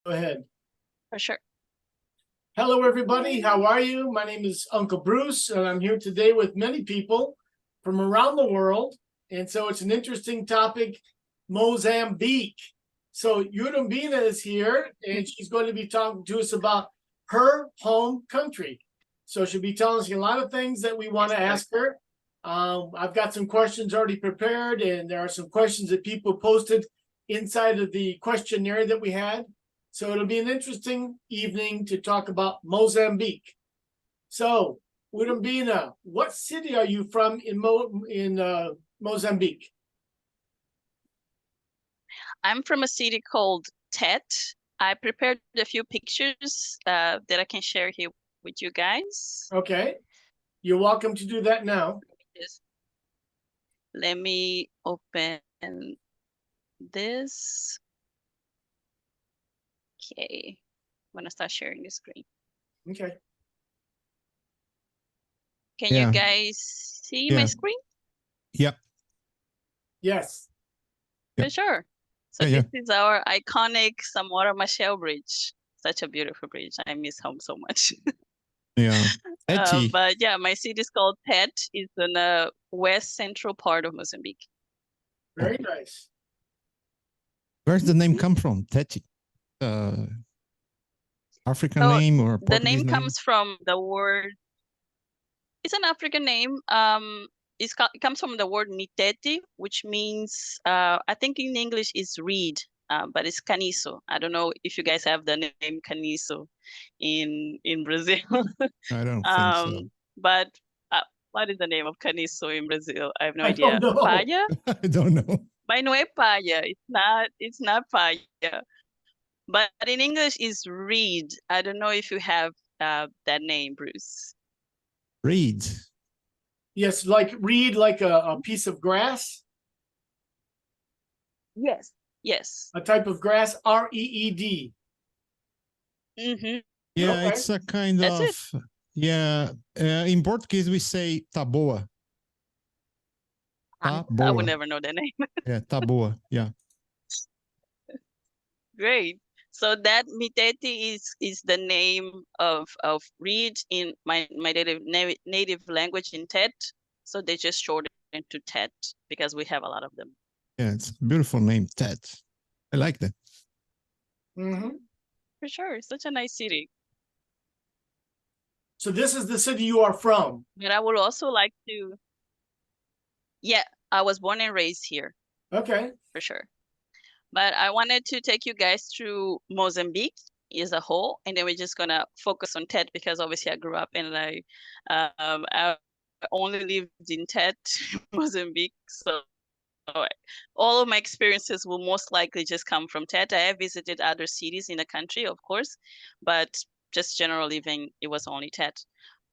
Go ahead. For sure. Hello, everybody. How are you? My name is Uncle Bruce, and I'm here today with many people from around the world. And so it's an interesting topic, Mozambique. So Urombina is here, and she's going to be talking to us about her home country. So she'll be telling us a lot of things that we want to ask her. I've got some questions already prepared, and there are some questions that people posted inside of the questionnaire that we had. So it'll be an interesting evening to talk about Mozambique. So, Urombina, what city are you from in Mozambique? I'm from a city called Tet. I prepared a few pictures that I can share here with you guys. Okay. You're welcome to do that now. Let me open this. Okay. I'm going to start sharing the screen. Okay. Can you guys see my screen? Yep. Yes. For sure. So this is our iconic Samora Machel Bridge. Such a beautiful bridge. I miss home so much. Yeah. But yeah, my city is called Tet. It's in the west central part of Mozambique. Very nice. Where's the name come from? Teti. African name or Portuguese the name comes from the word. It's an African name. It comes from the word mitete, which means I think in English is reed, but it's caniço. I don't know if you guys have the name caniço in Brazil. I don't think so. But what is the name of caniço in Brazil? I have no idea. Don't know. Palha? I don't know. Mas não é palha. It's not palha. But in English is reed. I don't know if you have that name, Bruce. Reed. Yes, like reed, like a piece of grass. Yes. Yes. A type of grass, R-E-E-D. Yeah, Okay. it's a kind of, in Portuguese we say taboa. I would never know the name. Yeah, taboa, yeah. Great. So that mitete is the name of reed in my native language in Tet. So they just shortened it to Tet because we have a lot of them. Yeah, it's a beautiful name, Tet. I like that. For sure. It's such a nice city. So this is the city you are from. But I would also like to. Yeah, I was born and raised here. Okay. For sure. But I wanted to take you guys through Mozambique as a whole, and then we're just gonna focus on Tet because obviously I grew up and I only lived in Tet, Mozambique. So all of my experiences will most likely just come from Tet. I have visited other cities in the country, of course, but just general living, it was only Tet.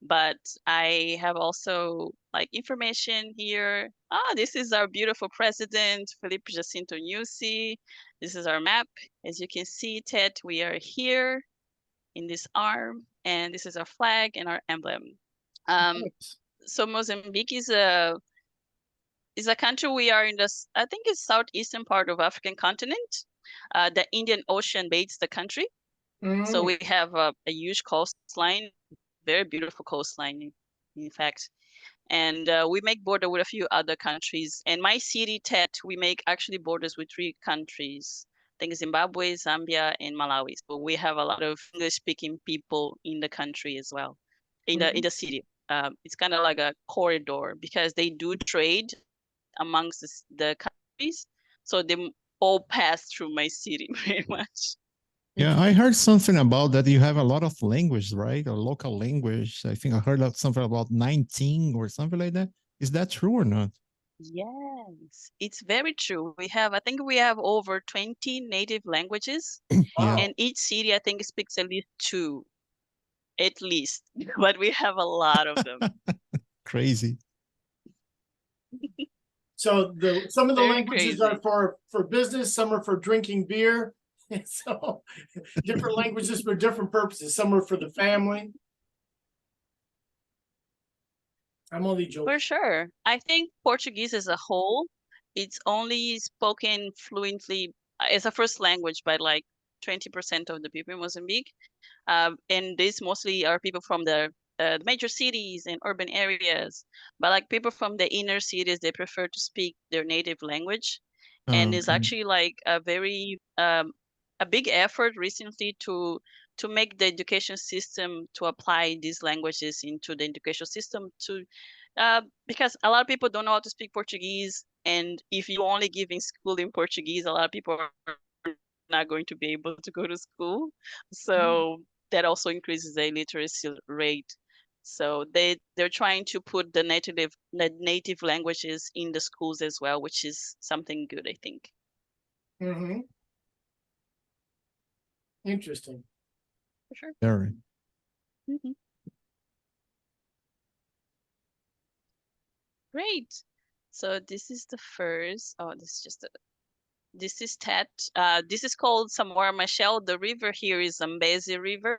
But I have also like information here. This is our beautiful president, Felipe Jacinto Nyusi. This is our map. As you can see, Tet, we are here in this arm, and this is our flag and our emblem. So Mozambique is a country. We are in this, I think it's southeastern part of African continent. The Indian Ocean bathes the country. So we have a huge coastline. Very beautiful coastline, in fact. And we make border with a few other countries. And my city, Tet, we make actually borders with 3 countries. I think Zimbabwe, Zambia, and Malawi. So we have a lot of English-speaking people in the country as well, in the city. It's kind of like a corridor because they do trade amongst the countries. So they all pass through my city very much. Yeah, I heard something about that. You have a lot of language, right? Or local language. I think I heard something about 19 or something like that. Is that true or not? Yes, it's very true. I think we have over 20 native languages. Wow. And each city, I think, speaks at least 2, at least. But we have a lot of them. Crazy. So some of the Very languages crazy. are for business, some are for drinking beer. So different languages for different purposes. Some are for the family. I'm only joking. For sure. I think Portuguese as a whole, it's only spoken fluently as a first language by like 20% of the people in Mozambique. And these mostly are people from the major cities and urban areas. But like people from the inner cities, they prefer to speak their native language. And it's Okay. actually like a very a big effort recently to make the education system to apply these languages into the education system to because a lot of people don't know how to speak Portuguese, and if you only give in school in Portuguese, a lot of people are not going to be able to go to school. So that also increases the literacy rate. So they're trying to put the native languages in the schools as well, which is something good, I think. Mm-hmm. Interesting. For sure. Very. Mhm. Great. So this is the first. Oh, this is just a. This is Tet. This is called Samora Machel. The river here is Zambezi River.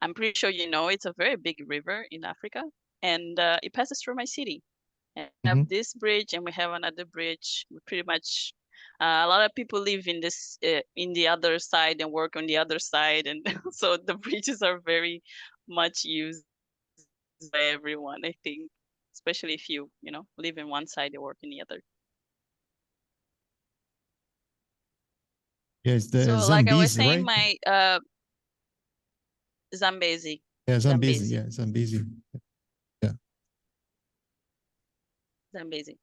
I'm pretty sure you know it's a very big river in Africa, and it passes through my city. And we have this bridge, and we have another bridge. We pretty much a lot of people live in this in the other side and work on the other side, and so the bridges are very much used by everyone, I think, especially if you live in one side and work in the other. Yeah, it's the So like I was Zambezi, saying, right? my Zambezi. Yeah, Zambezi. Zambezi. Yeah, Zambezi. Yeah. Zambezi.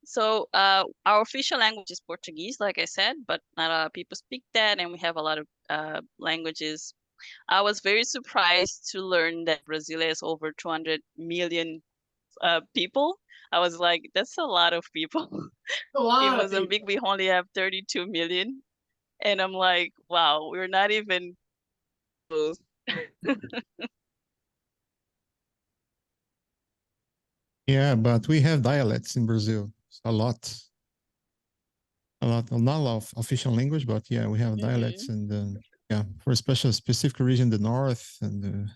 So our official language is Portuguese, like I said, but not a lot of people speak that, and we have a lot of languages. I was very surprised to learn that Brazil has over 200 million people. I was like, that's a lot of people. A lot In of Mozambique, people. we only have 32 million. And I'm like, wow, we're not even close. Yeah, but we have dialects in Brazil. A lot. Not a lot of official language, but yeah, we have dialects, and yeah, for especially specific region, the north and the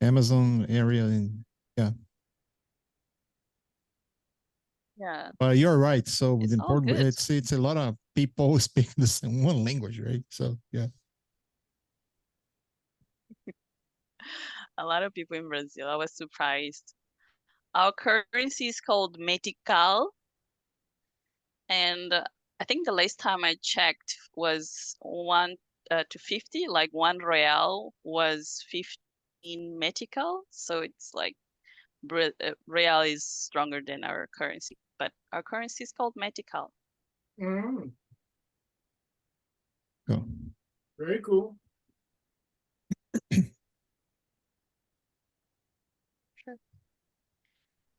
Amazon area, and yeah. Yeah. But you're right. So It's the all important, good. it's a lot of people speak the same one language, right? So yeah. A lot of people in Brazil. I was surprised. Our currency is called metical, and I think the last time I checked was 1 to 50. Like 1 real was 15 metical, so it's like real is stronger than our currency, but our currency is called metical. Mm, Cool. very cool. Sure.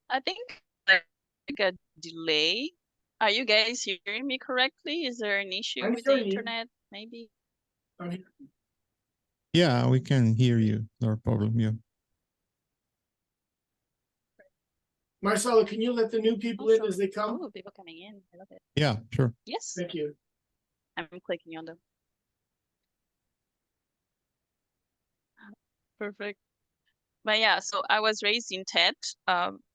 I think like a delay. Are you guys hearing me correctly? Is there an issue I'm with the hearing you. internet? Maybe. Yeah, we can hear you. No problem. Yeah. Marcelo, can you let the new people in as they come? Oh, people coming in. I love it. Yeah, sure. Yes, Thank you. I'm clicking on them. Perfect. But yeah, so I was raised in Tet.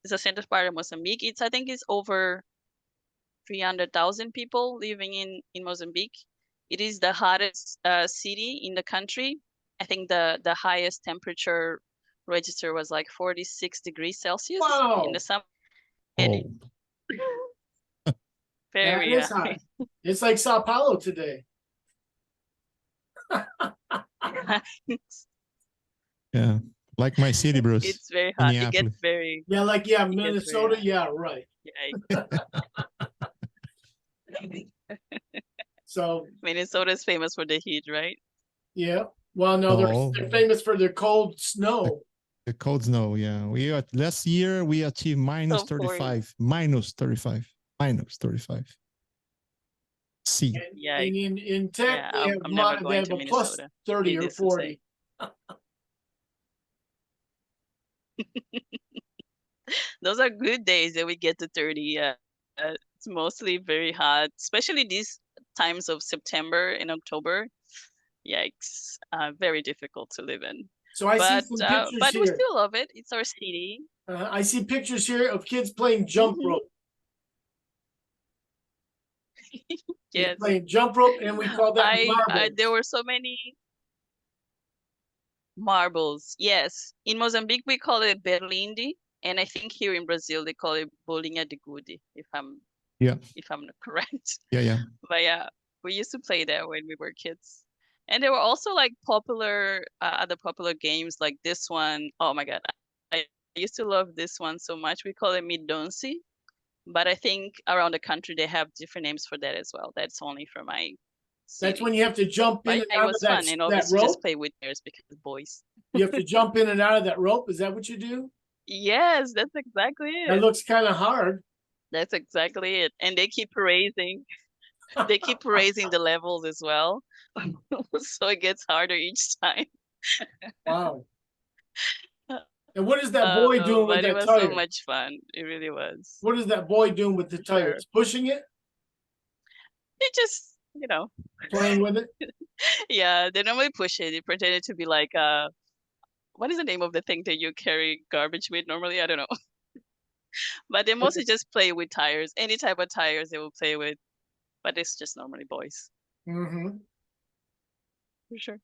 It's a center part of Mozambique. I think it's over 300,000 people living in Mozambique. It is the hottest city in the country. I think the highest temperature register was like 46 degrees Celsius Wow. in the summer. Oh, Very That is hot. It's like Sao Paulo today. yeah. Like my city, Bruce. It's very hot. It Minneapolis. gets very Yeah, like, yeah, It gets very Minnesota. hot. Yeah, right. yeah. So, Minnesota is famous for the heat, right? yeah. Well, no, No. they're famous for their cold snow. The cold snow, yeah. Last year we achieved minus So boring. 35. Minus 35. Minus 35. C. And, Yeah, and in Tech, yeah, they have, I'm never they going have to a plus Minnesota. 30 or Needless to 40. Those are good days that we get to 30. It's mostly very hot, especially these times of September and October. Yikes, very difficult to live in. So I see some pictures But we here. still love it. It's our city. I see pictures here of kids playing jump Mhm. rope. You're Yes. playing jump rope, and we call that marbles. There were so many marbles. Yes. In Mozambique, we call it berlinde. And I think here in Brazil, they call it bolinha de gude, if I'm not correct. Yeah. But yeah, we used to play that when we were kids. And there were also like popular, other popular games like this one. Oh my God. I used to love this one so much. We call it midonce. But I think around the country, they have different names for that as well. That's only for my city. That's when you have to jump in But and yeah, it out of was that, fun. And that obviously rope. just play with theirs because boys. You have to jump in and out of that rope. Is that what you do? Yes, that's exactly That it. looks kind of hard. That's exactly it. And they keep raising. They keep raising the levels as well. So it gets harder each time. Wow. And what is that boy doing with But it that was tire? so much fun. It really was. What is that boy doing with the tire? Sure. It's pushing it, They just, playing with it. yeah, they normally push it. They pretended to be like, what is the name of the thing that you carry garbage with normally? I don't know. But they mostly just play with tires. Any type of tires they will play with. But it's just normally boys. Mm-hmm. For sure.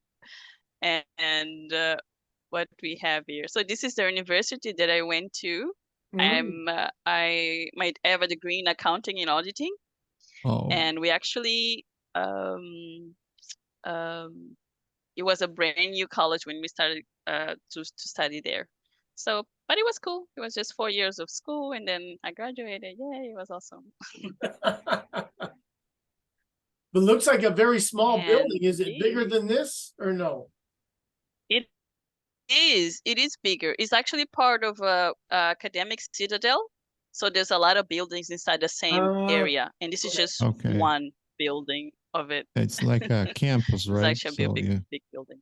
And what we have here. So this is the university that I went to. I might have a degree in accounting and auditing. Oh. And we actually, it was a brand new college when we started to study there. So, but it was cool. It was just 4 years of school, and then I graduated. Yay, it was awesome. But looks like a very small And building. Is it bigger than this or no? It is. It is bigger. It's actually part of a academic citadel. So there's a lot of buildings inside the same area, and this is just one building of it. It's like a campus, right? It's actually a big building.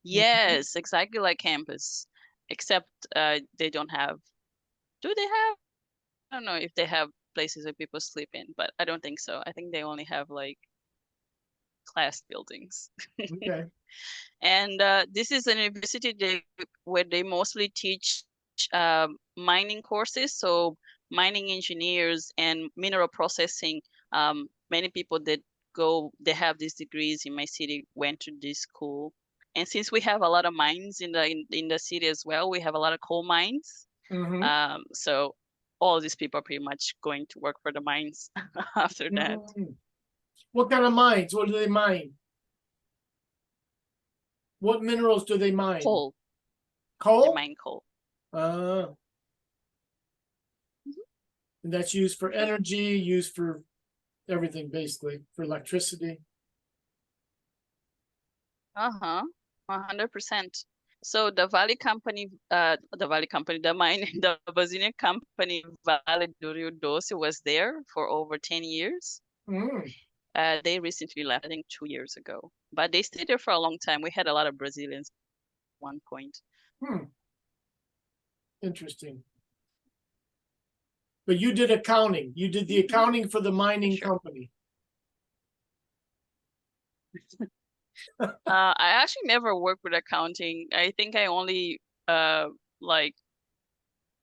Yes, exactly like campus, except they don't have. Do they have? I don't know if they have places where people sleep in, but I don't think so. I think they only have like class buildings. Okay. And this is a university where they mostly teach mining courses. So mining engineers and mineral processing. Many people that they have these degrees in my city went to this school. And since we have a lot of mines in the city as well, we have a lot of coal mines. So all these people are pretty much going to work for the mines after that. What kind of mines? What do they mine? What minerals do they mine? Coal. Coal? They mine coal. And that's used for energy, used for everything, basically, for electricity. 100%. So the Brazilian company Vale do Rio Doce was there for over 10 years. They recently left, I think 2 years ago, but they stayed there for a long time. We had a lot of Brazilians at one point. Interesting. But you did accounting. You did the accounting for the mining company. I actually never worked with accounting. I think I only like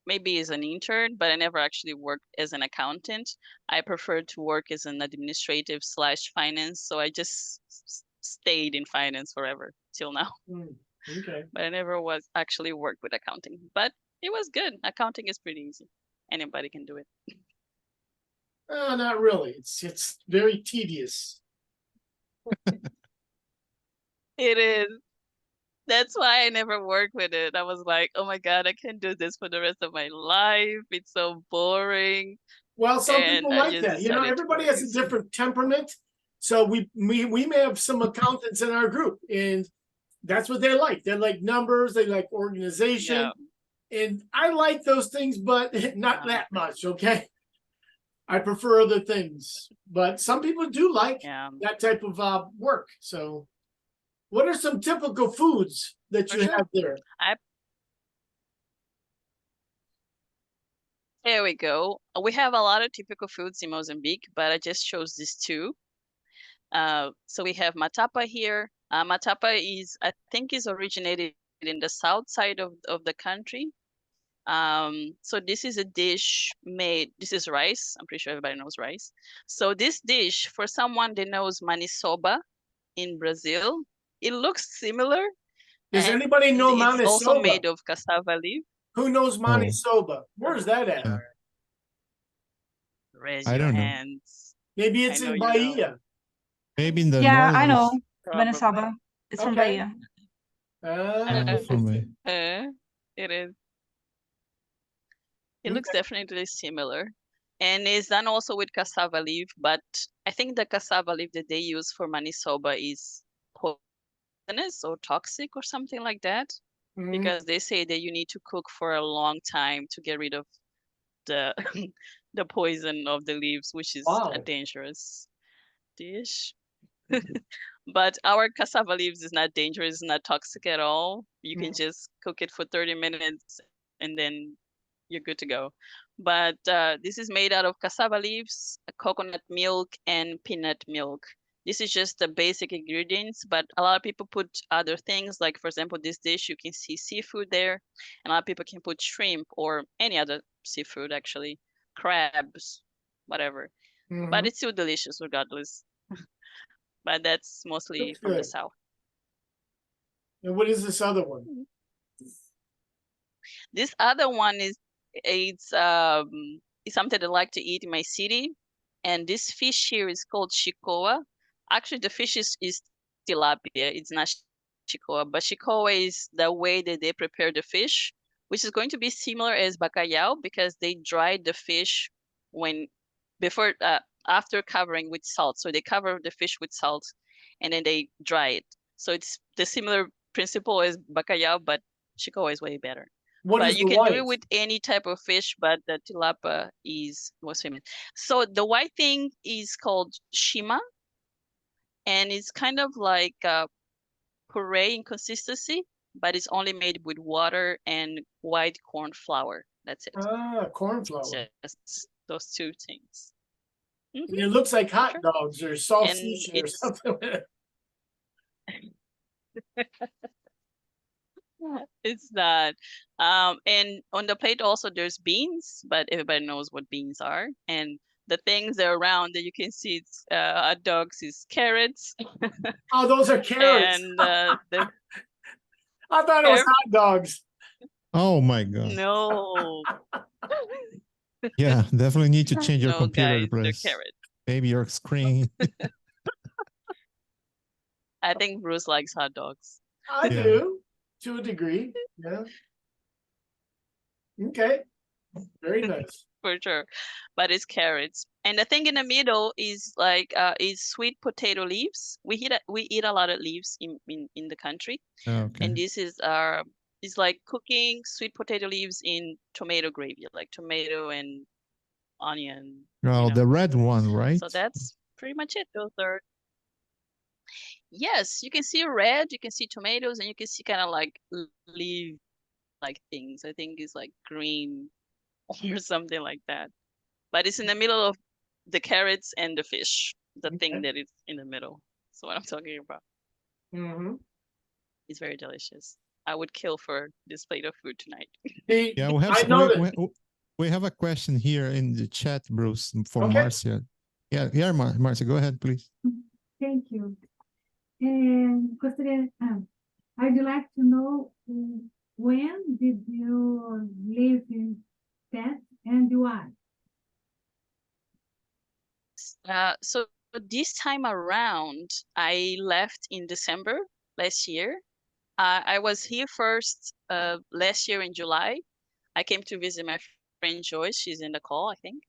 maybe as an intern, but I never actually worked as an accountant. I prefer to work as an administrative / finance. So I just stayed in finance forever till now. Okay. But I never actually worked with accounting. But it was good. Accounting is pretty easy. Anybody can do it. Not really. It's very tedious. It is. That's why I never worked with it. I was like, oh my God, I can't do this for the rest of my life. It's so boring. Well, some people like that. You know, everybody has a different temperament. So we may have some accountants in our group, and that's what they like. They like numbers, they like organization. And I like those things, but not that much, okay? I prefer other things. But some people do like that type of work. So what are some typical foods that you have there? There we go. We have a lot of typical foods in Mozambique, but I just chose these two. So we have matapa here. Matapa I think is originated in the south side of the country. So this is a dish made, this is rice. I'm pretty sure everybody knows rice. So this dish, for someone that knows manisoba in Brazil, it looks similar. Does and anybody know it's also Manisoba? made of cassava leaf. Who knows Manisoba? Where's that at? Yeah. Raise I your don't know. hands. Maybe I it's know in you know. Bahia. Maybe in the Yeah, I know. northern. Probably. Venezuela. It's from Okay. Bahia. From me. It is. It looks Okay. definitely similar. And it's done also with cassava leaf, but I think the cassava leaf that they use for manisoba is poisonous or toxic or something like that. Mhm. Because they say that you need to cook for a long time to get rid of the the poison of the leaves, which is a Wow. dangerous dish. But our cassava leaves is not dangerous, not toxic at all. You can just cook it for 30 minutes and then you're good to go. But this is made out of cassava leaves, coconut milk, and peanut milk. This is just the basic ingredients, but a lot of people put other things. Like, for example, this dish, you can see seafood there. And a lot of people can put shrimp or any other seafood, actually, crabs, whatever. But Mhm. it's still delicious regardless. But that's mostly That's from the good. south. And what is this other one? This other one is it's something I like to eat in my city, and this fish here is called chicoa. Actually, the fish is tilapia. It's not chicoa, but chicoa is the way that they prepare the fish, which is going to be similar as bacalhau because they dry the fish when before after covering with salt. So they cover the fish with salt, and then they dry it. So it's the similar principle as bacalhau, but chicoa is way better. What But is you the can do white? it with any type of fish, but the tilapia is most famous. So the white thing is called shima, and it's kind of like a puree in consistency, but it's only made with water and white corn flour. That's it. Corn flour. Just those two things. And it looks like hot Sure. dogs or And salsicha or it's something. it's not. And on the plate also there's beans, but everybody knows what beans are. And the things that are around that you can see it's hot dogs is carrots Oh, those are carrots. and the I thought it was carrot. hot dogs. Oh my God. No, Yeah, definitely need to change your no, computer, guys, they're please. carrots. Maybe your screen. I think Bruce likes hot dogs I Yeah. do, to a degree. Yeah. Okay. Very nice. for sure, but it's carrots. And the thing in the middle is like is sweet potato leaves. We eat a lot of leaves in the country. Okay. And this is like cooking sweet potato leaves in tomato gravy, like tomato and onion. Oh, the red one, right? So that's pretty much it. Those are yes, you can see red, you can see tomatoes, and you can see kind of like leaf like things. I think it's like green or something like that. But it's in the middle of the carrots and the fish, the thing Okay. that is in the middle. So what I'm talking about. Mm-hmm. It's very delicious. I would kill for this plate of food tonight. Hey, Yeah, we have I know that. we have a question here in the chat, Bruce, for Okay. Marcia. Yeah, Marcia, go ahead, please. Thank you. Gostaria, I'd like to know when did you live in that and why? So this time around, I left in December last year. I was here first last year in July. I came to visit my friend Joyce. She's in the call, I think.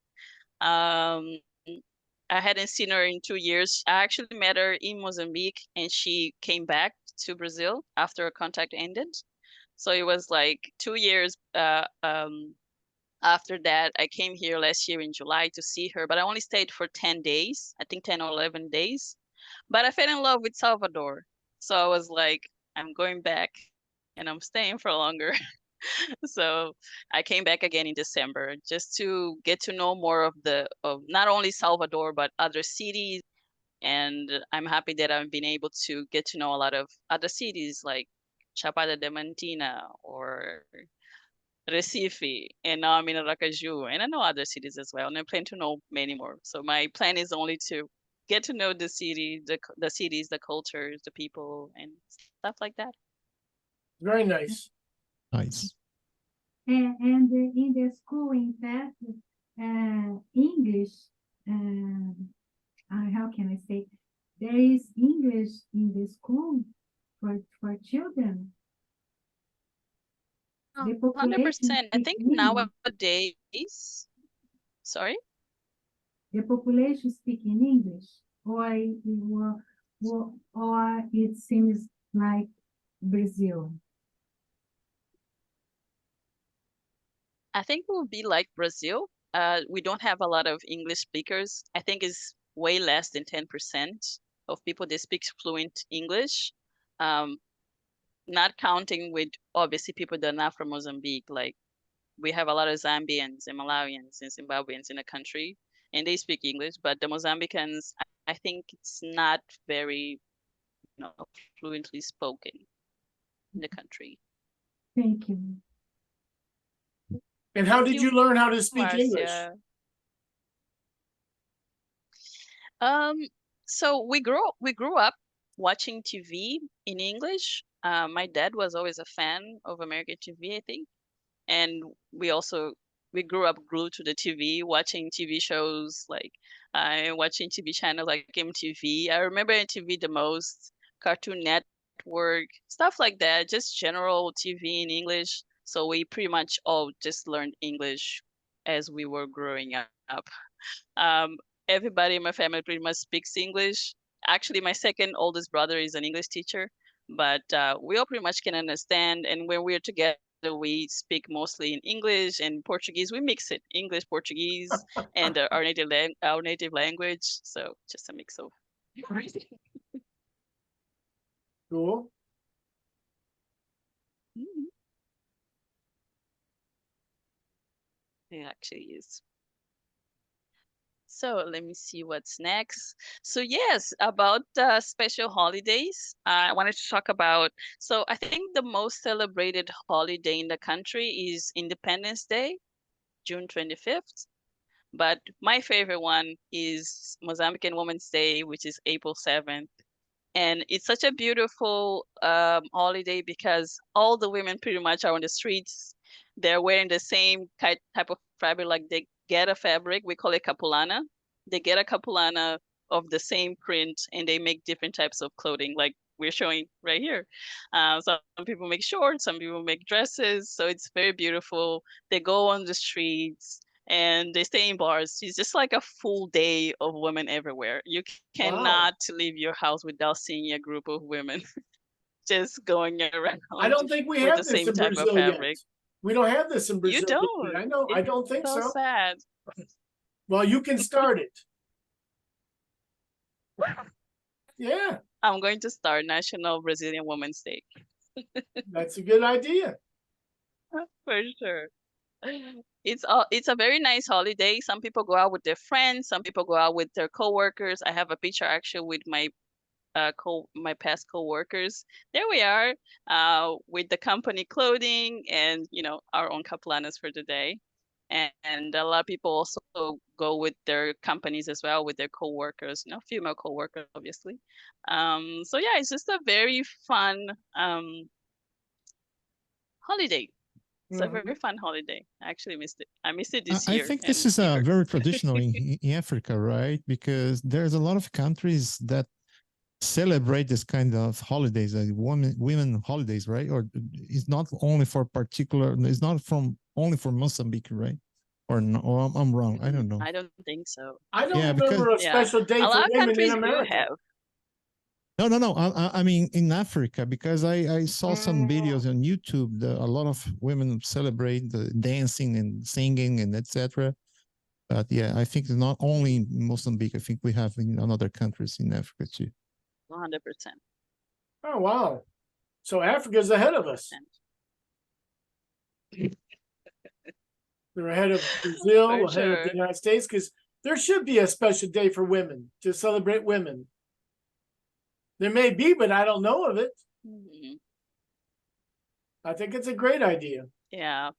I hadn't seen her in 2 years. I actually met her in Mozambique, and she came back to Brazil after her contact ended. So it was like 2 years after that. I came here last year in July to see her, but I only stayed for 10 days, I think 10 or 11 days. But I fell in love with Salvador. So I was like, I'm going back and I'm staying for longer. So I came back again in December just to get to know more of not only Salvador but other cities. And I'm happy that I've been able to get to know a lot of other cities like Chapada Diamantina or Recife, and now I'm in Aracaju, and I know other cities as well, and I plan to know many more. So my plan is only to get to know the city, the cities, the cultures, the people, and stuff like that. Very nice. Nice. And in the school, in fact, English, how can I say? There is English in the school for children. The 100%. population I speak think English. nowadays, sorry? The population speak in English, or it seems like Brazil. I think it will be like Brazil. We don't have a lot of English speakers. I think it's way less than 10% of people that speak fluent English. Not counting with obviously people that are not from Mozambique. Like we have a lot of Zambians and Malawians and Zimbabweans in the country, and they speak English. But the Mozambicans, I think it's not very, fluently spoken in the country. Thank you. And how did you learn how to speak English? Marcia. So we grew up watching TV in English. My dad was always a fan of American TV, I think, and we grew up glued to the TV, watching TV shows like watching TV channels like MTV. I remember MTV the most, Cartoon Network, stuff like that, just general TV in English. So we pretty much all just learned English as we were growing up. Um, Everybody in my family pretty much speaks English. Actually, my second oldest brother is an English teacher, but we all pretty much can understand. And when we're together, we speak mostly in English and Portuguese. We mix it, English, Portuguese, and our native language. So just a mix of everything. Cool. It actually is. So let me see what's next. So yes, about special holidays, I wanted to talk about. So I think the most celebrated holiday in the country is Independence Day, June 25th. But my favorite one is Mozambican Women's Day, which is April 7th. And it's such a beautiful holiday because all the women pretty much are on the streets. They're wearing the same type of fabric, like they get a fabric, we call it capulana. They get a capulana of the same print and they make different types of clothing, like we're showing right here. Some people make shorts, some people make dresses. So it's very beautiful. They go on the streets and they stay in bars. It's just like a full day of women everywhere. You cannot leave your house without seeing a group of women just going around. I don't think we with have the this same in type of Brazil yet. fabric. We don't have this in Brazil. You don't. I know. I don't think so so. sad. Well, you can start it. Yeah, I'm going to start National Brazilian Women's Day. that's a good idea. For sure. It's a very nice holiday. Some people go out with their friends, some people go out with their coworkers. I have a picture actually with my my past co-workers. There we are, with the company clothing and our own capulanas for the day. And a lot of people also go with their companies as well, with their co-workers, female co-workers, obviously. So yeah, it's just a very fun holiday. It's a very fun holiday. I actually missed it. I missed it this year. I think this is very traditional in Africa, right? Because there's a lot of countries that celebrate this kind of holidays, like women holidays, right? Or it's not only for particular, it's not only for Mozambique, right? Or no, or I'm wrong. I don't know. I don't think so. I don't remember a special day a for lot of women countries in America. do have. No. I mean in Africa, because I saw some videos on YouTube. A lot of women celebrate the dancing and singing and etc. But yeah, I think it's not only in Mozambique. I think we have in other countries in Africa too. 100%. Oh, wow. So Africa's ahead of us. They're ahead of Brazil, ahead of the United States, because there should be a special day for women to celebrate women. There may be, but I don't know of it. I think it's a great idea. Yeah.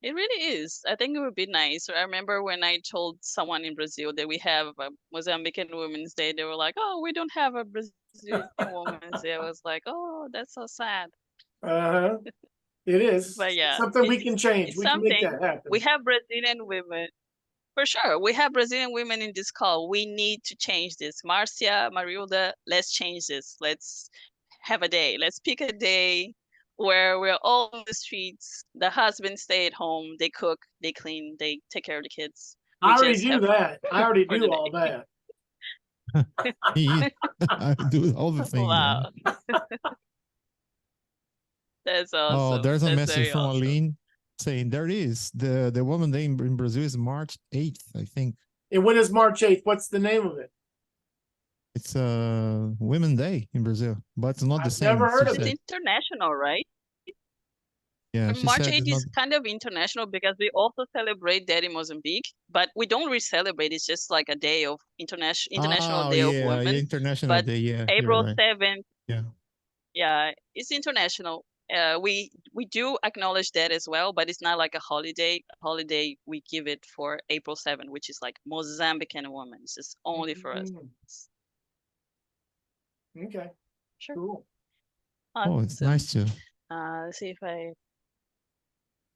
It really is. I think it would be nice. I remember when I told someone in Brazil that we have a Mozambican Women's Day, they were like, "Oh, we don't have a Brazilian Women's Day." I was like, "Oh, that's so sad." Uh-huh. It is But yeah, something we can change. it's We can make something. that happen. We have Brazilian women. For sure. We have Brazilian women in this call. We need to change this. Marcia, Marilda, let's change this. Let's have a day. Let's pick a day where we're all on the streets. The husbands stay at home. They cook, they clean, they take care of the kids. We I already just do have that. I already for the do all day. that. I do all the things. Wow. That's Oh, awesome. there's a That's message very from awesome. Aline saying there it is. The Woman Day in Brazil is March 8th, I think. And when is March 8th? What's the name of it? It's Women Day in Brazil, but it's not the I've same. never heard of It's it. international, right? Yeah, she March said 8th it's not. is kind of international because we also celebrate that in Mozambique, but we don't really celebrate. It's just like a day of International Oh Day of yeah, Women. International But Day. Yeah, you're April right. 7th, Yeah. yeah, it's international. We do acknowledge that as well, but it's not like a holiday. Holiday we give it for April 7th, which is like Mozambican women. It's just only for us. Okay, Sure. cool. Oh, it's Awesome. nice too. Let's see if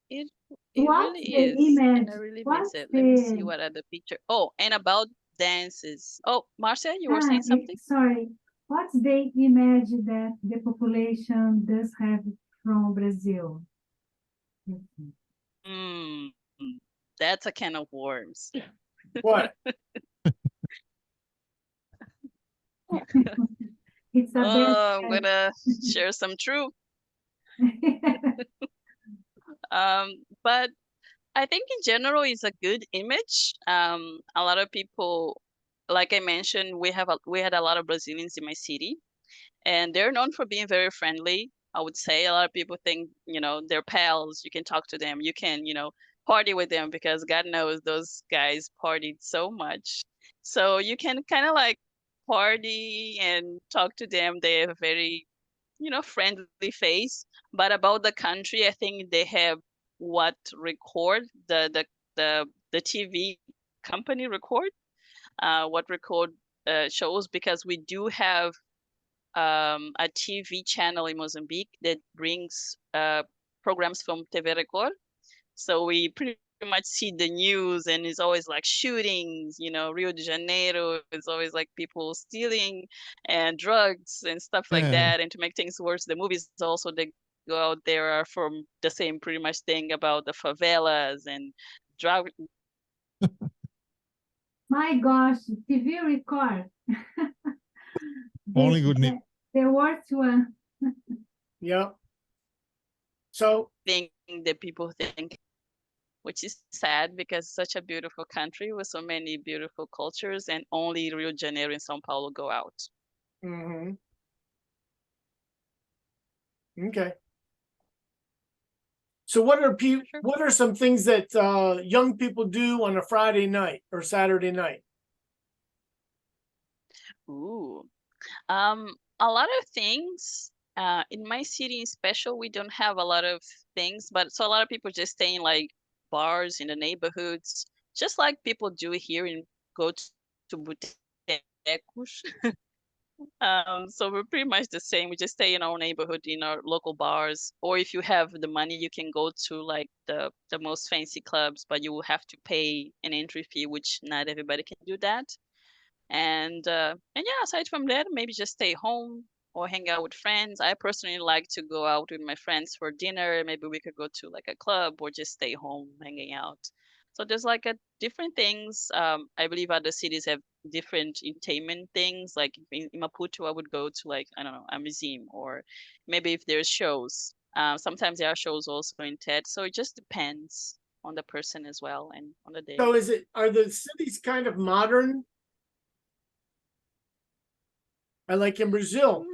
it What's really the is, and I image? really miss What's it. Let me see the what other picture. Oh, and about dances. Oh, Marcia, you were saying something? sorry, what's the image that the population does have from Brazil? Mm, that's a can of worms. What? It's a Oh, I'm bad gonna share some truth. But I think in general it's a good image. A lot of people, like I mentioned, we had a lot of Brazilians in my city, and they're known for being very friendly. I would say a lot of people think, they're pals. You can talk to them. You can, party with them because God knows those guys partied so much. So you can kind of like party and talk to them. They have a very, friendly face. But about the country, I think they have what record the TV company record, what record shows, because we do have a TV channel in Mozambique that brings programs from TV Record. So we pretty much see the news, and it's always like shootings, Rio de Janeiro is always like people stealing and drugs and stuff like Yeah. that. And to make things worse, the movies also they go out there are from the same pretty much thing about the favelas and drug. My gosh, TV record. Only good news. The worst one. Yeah. So Thing that people think, which is sad because it's such a beautiful country with so many beautiful cultures, and only Rio de Janeiro and São Paulo go out. Okay. So what are what are some things that young people do on a Friday night or Saturday night? Ooh, a lot of things. In my city in special, we don't have a lot of things, but so a lot of people just stay in like bars in the neighborhoods, just like people do here and go to botecos. So we're pretty much the same. We just stay in our neighborhood, in our local bars, or if you have the money, you can go to like the most fancy clubs, but you will have to pay an entry fee, which not everybody can do that. And yeah, aside from that, maybe just stay home or hang out with friends. I personally like to go out with my friends for dinner. Maybe we could go to like a club or just stay home hanging out. So there's like a different things. I believe other cities have different entertainment things. Like in Maputo, I would go to like, I don't know, a museum, or maybe if there's shows. Sometimes there are shows also in TED. So it just depends on the person as well and on the day. So are the cities kind of modern? Like in Brazil,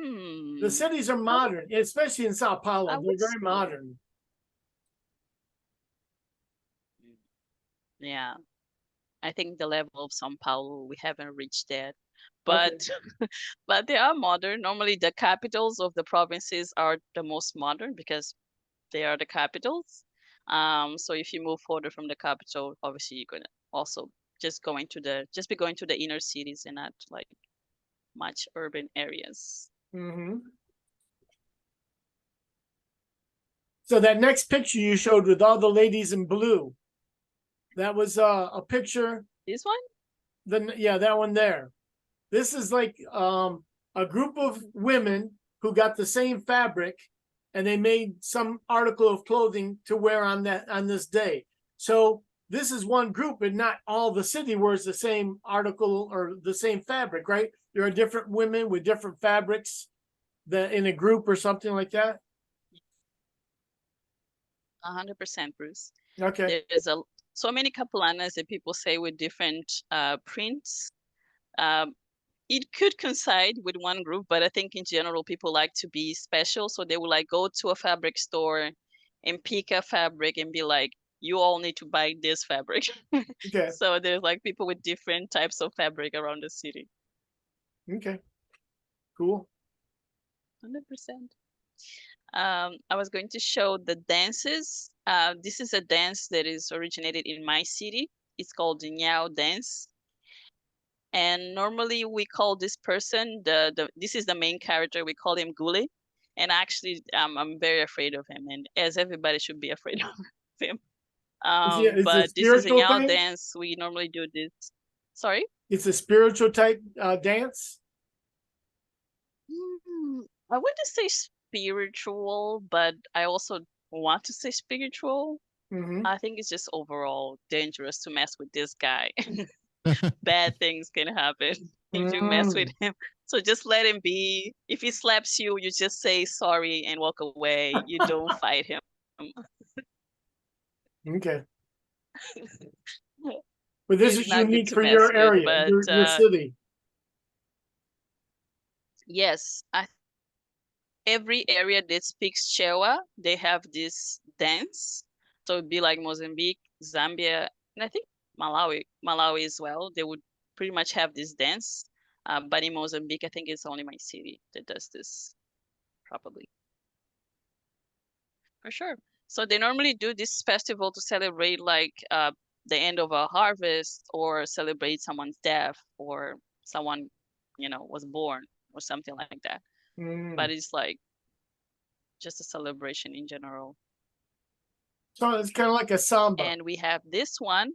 the cities are modern, especially in Sao Paulo. They're very modern. Yeah, I think the level of São Paulo, we haven't reached that. But but they are modern. Normally the capitals of the provinces are the most modern because they are the capitals. So if you move further from the capital, obviously you're gonna also just be going to the inner cities and not like much urban areas. Mm-hmm. So that next picture you showed with all the ladies in blue, that was a picture. This one? Yeah, that one there. This is like a group of women who got the same fabric, and they made some article of clothing to wear on this day. So this is one group, and not all the city wears the same article or the same fabric, right? There are different women with different fabrics that in a group or something like that. 100%, Bruce. Okay. There's so many capulanas that people say with different prints. It could coincide with one group, but I think in general people like to be special, so they will like go to a fabric store and pick a fabric and be like, you all need to buy this fabric. Okay. So there's like people with different types of fabric around the city. Okay. Cool. 100%. I was going to show the dances. This is a dance that is originated in my city. It's called the Nyao dance. And normally we call this person, this is the main character, we call him Gule. And actually, I'm very afraid of him, and as everybody should be afraid of him. Is it a But this is a spiritual Nyao thing? dance. We normally do this. Sorry? It's a spiritual type dance. I wouldn't say spiritual, but I also want to say spiritual. Mm-hmm. I think it's just overall dangerous to mess with this guy. Bad things can happen if you mess with him. So just let him be. If he slaps you, you just say sorry and walk away. You don't fight him. Okay. But this He's is not good unique to for mess your with, area, but your city. yes, every area that speaks Chewa, they have this dance. So it'd be like Mozambique, Zambia, and I think Malawi as well. They would pretty much have this dance. But in Mozambique, I think it's only my city that does this properly. For sure. So they normally do this festival to celebrate like the end of a harvest or celebrate someone's death or someone, was born or something like that. But it's like just a celebration in general. So it's kind of like a samba. And we have this one.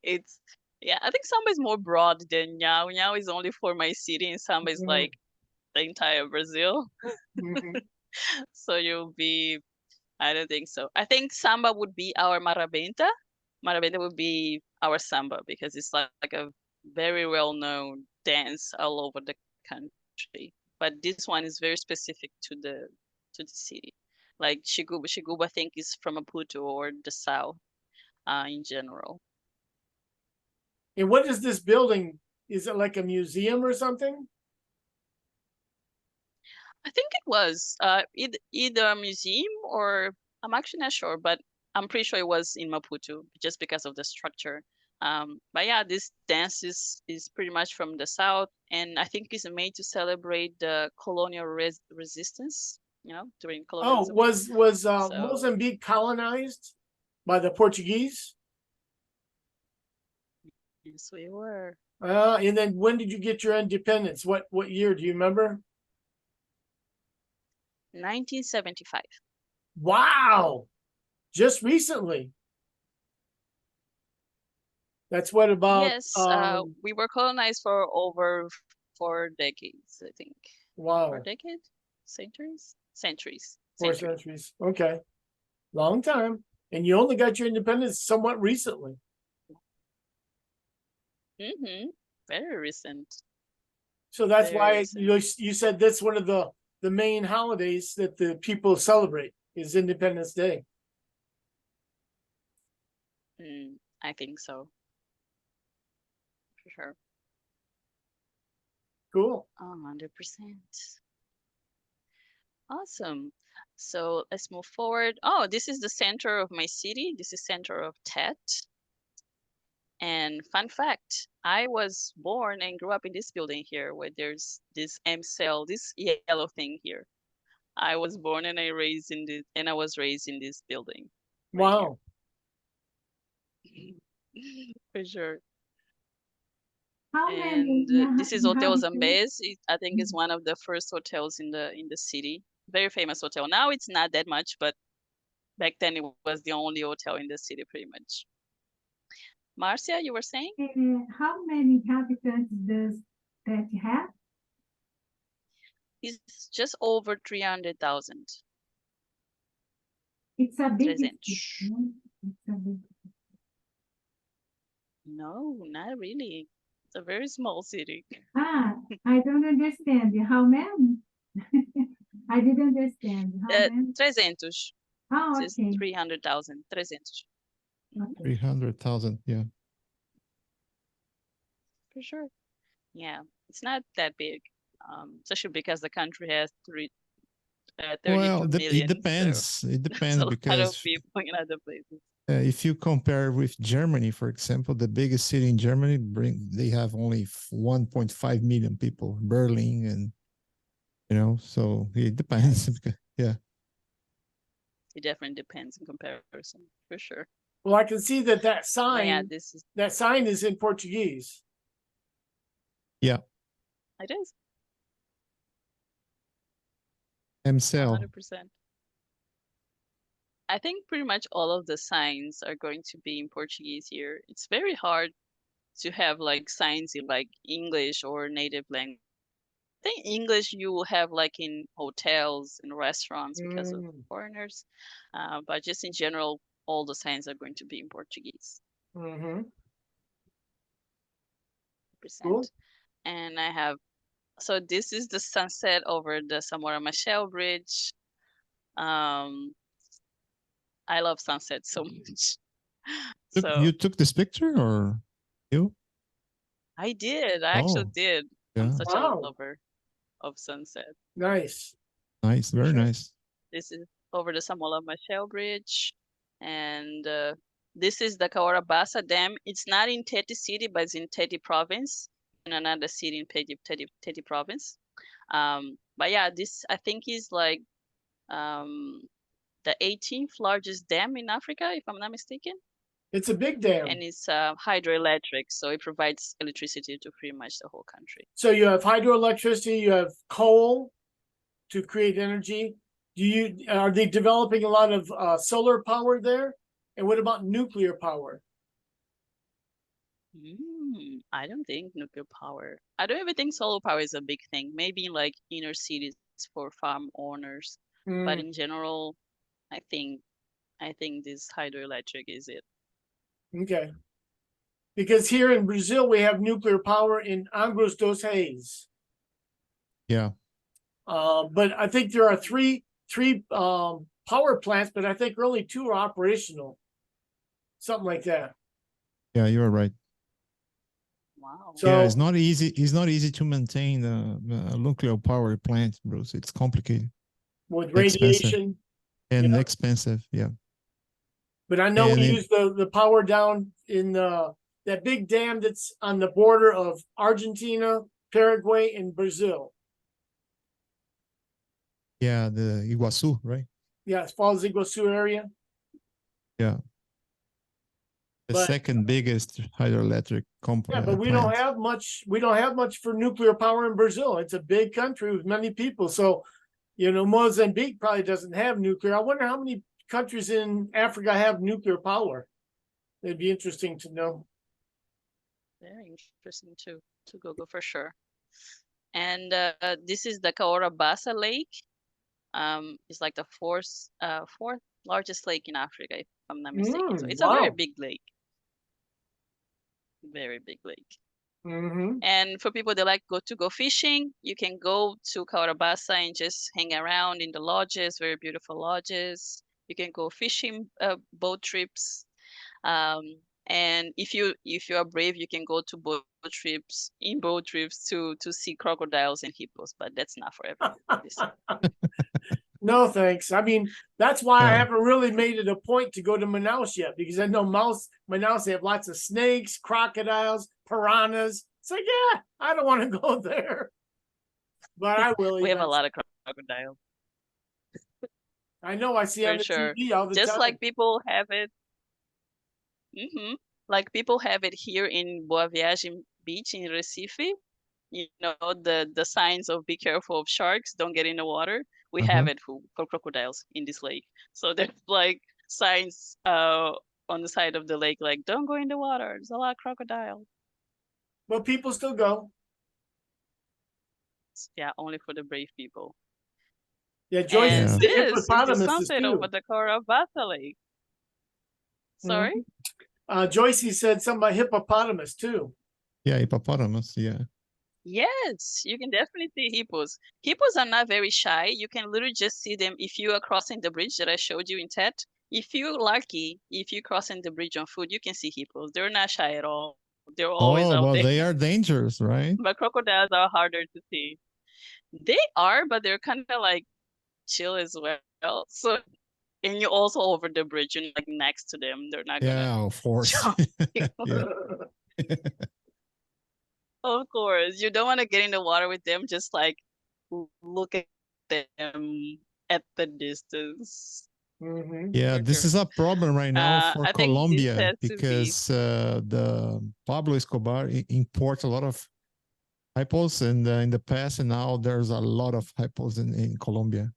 It's, I think samba is more broad than nyao. Nyao is only for my city, and samba is like the entire Brazil. So you'll be, I don't think so. I think samba would be our marabenta. Marabenta would be our samba because it's like a very well-known dance all over the country. But this one is very specific to the city. Like Shiguba. Shiguba, I think, is from Maputo or the south in general. And what is this building? Is it like a museum or something? I think it was either a museum or I'm actually not sure, but I'm pretty sure it was in Maputo just because of the structure. But yeah, this dance is pretty much from the south, and I think it's made to celebrate the colonial resistance. During colonialism. Was Mozambique colonized by the Portuguese? Yes, we were. And then when did you get your independence? What year do you remember? 1975. Wow, just recently. That's what about? Yes, we were colonized for over 4 decades, I think. Wow. 4 decades? Centuries? Centuries. 4 centuries. Okay. Long time. And you only got your independence somewhat recently. Very recent. So that's Very why recent. you said that's one of the main holidays that the people celebrate is Independence Day. I think so. For sure. Cool. 100%. Awesome. So let's move forward. Oh, this is the center of my city. This is center of Tet. And fun fact, I was born and grew up in this building here where there's this M cell, this yellow thing here. I was born and I was raised in this building. right Wow. here. For sure. How many And this is Hotel inhabitants? Zambes. I think is one of the first hotels in the city. Very famous hotel. Now it's not that much, but back then it was the only hotel in the city, pretty much. Marcia, you were saying? How many inhabitants does that have? It's just over 300,000. It's a big 300. city, no? It's a big. No, not really. It's a very small city. Ah, I don't understand. How many? I didn't understand. How many? 300. Oh, Just okay. 300,000. 300. Okay. 300,000. Yeah. For sure. Yeah, it's not that big. Especially because the country has 32 Well, it million. So depends. It there's depends a lot of because people in other places. if you compare with Germany, for example, the biggest city in Germany they have only 1.5 million people, Berlin, and so it depends. Yeah. It definitely depends in comparison, for sure. Well, I can see that But yeah, sign this is is in Portuguese. Yeah. it is MCL. 100%. I think pretty much all of the signs are going to be in Portuguese here. It's very hard to have like signs in like English or native language. I think English you will have like in hotels and restaurants because of Mm. foreigners. But just in general, all the signs are going to be in Portuguese. Mm-hmm. Cool. And I have, so this is the sunset over the Samora Machel Bridge. I love sunset so much. So You took this picture or you? I did. I actually Oh, did. yeah. I'm such a Wow. lover of sunset. Nice. Nice. Very Sure. nice. This is over the Samoa Machel Bridge. And this is the Kawarabasa Dam. It's not in Teti City, but it's in Teti Province, in another city in Teti Province. But yeah, this I think is like the 18th largest dam in Africa, if I'm not mistaken. It's a big dam. And it's hydroelectric, so it provides electricity to pretty much the whole country. So you have hydroelectricity, you have coal to create energy. Are they developing a lot of solar power there? And what about nuclear power? I don't think nuclear power. I don't even think solar power is a big thing. Maybe in like inner cities for farm owners, but Mm, in general, I think this hydroelectric is it. okay. Because here in Brazil, we have nuclear power in Angra dos Reis. Yeah. But I think there are three power plants, but I think only two are operational. Something like that. Yeah, you're right. Wow. So Yeah, it's not easy. It's not easy to maintain a nuclear power plant, Bruce. It's complicated with expensive. radiation. And Yeah. expensive. Yeah. But I know And we it- use the power down in that big dam that's on the border of Argentina, Paraguay, and Brazil. Yeah, the Iguazu, right? Yeah, as far as Iguazu area. Yeah. The But- second biggest hydroelectric company. Yeah, but we don't have much. We don't have much for nuclear power in Brazil. It's a big country with many people. So, Mozambique probably doesn't have nuclear. I wonder how many countries in Africa have nuclear power. It'd be interesting to know. Very interesting to Google for sure. And this is the Kaorabasa Lake. It's like the fourth largest lake in Africa, if I'm not mistaken. So it's a very Wow. big lake. Very big lake. Mm-hmm. And for people that like to go fishing, you can go to Kaorabasa and just hang around in the lodges, very beautiful lodges. You can go fishing, boat trips. And if you are brave, you can go to boat trips to see crocodiles and hippos, but that's not for everyone. No, thanks. I mean, that's why I Yeah. haven't really made it a point to go to Manaus yet, because I know Manaus, they have lots of snakes, crocodiles, piranhas. It's like, yeah, I don't want to go there. But I will. We have a eventually. lot of crocodiles. I know. I see on For the sure. TV all the Just time. like people have it. Like people have it here in Boa Viagem Beach in Recife. You know, the signs of be careful of sharks, don't get in the water. We have it for crocodiles in this lake. So there's like signs on the side of the lake, like don't go in the water. There's a lot of crocodiles. But people still go. Yeah, only for the brave people. Yeah, Joyce And said this is the hippopotamuses sunset too. over the Coravata Lake. Sorry? Joyce said something about hippopotamus too. Yeah, hippopotamus. Yeah. Yes, you can definitely see hippos. Hippos are not very shy. You can literally just see them if you are crossing the bridge that I showed you in TED. If you're lucky, if you're crossing the bridge on foot, you can see hippos. They're not shy at all. They're always Oh, out well, there. they are dangerous, right? But crocodiles are harder to see. They are, but they're kind of like chill as well. So, and you're also over the bridge, you're like next to them. They're not gonna Yeah, of course. jump you. Yeah. Of course, you don't want to get in the water with them. Just like look at them at the distance. Yeah, For this sure. is a problem right now for I think this Colombia has to be. because the Pablo Escobar imports a lot of hippos and in the past, and now there's a lot of hippos in Colombia.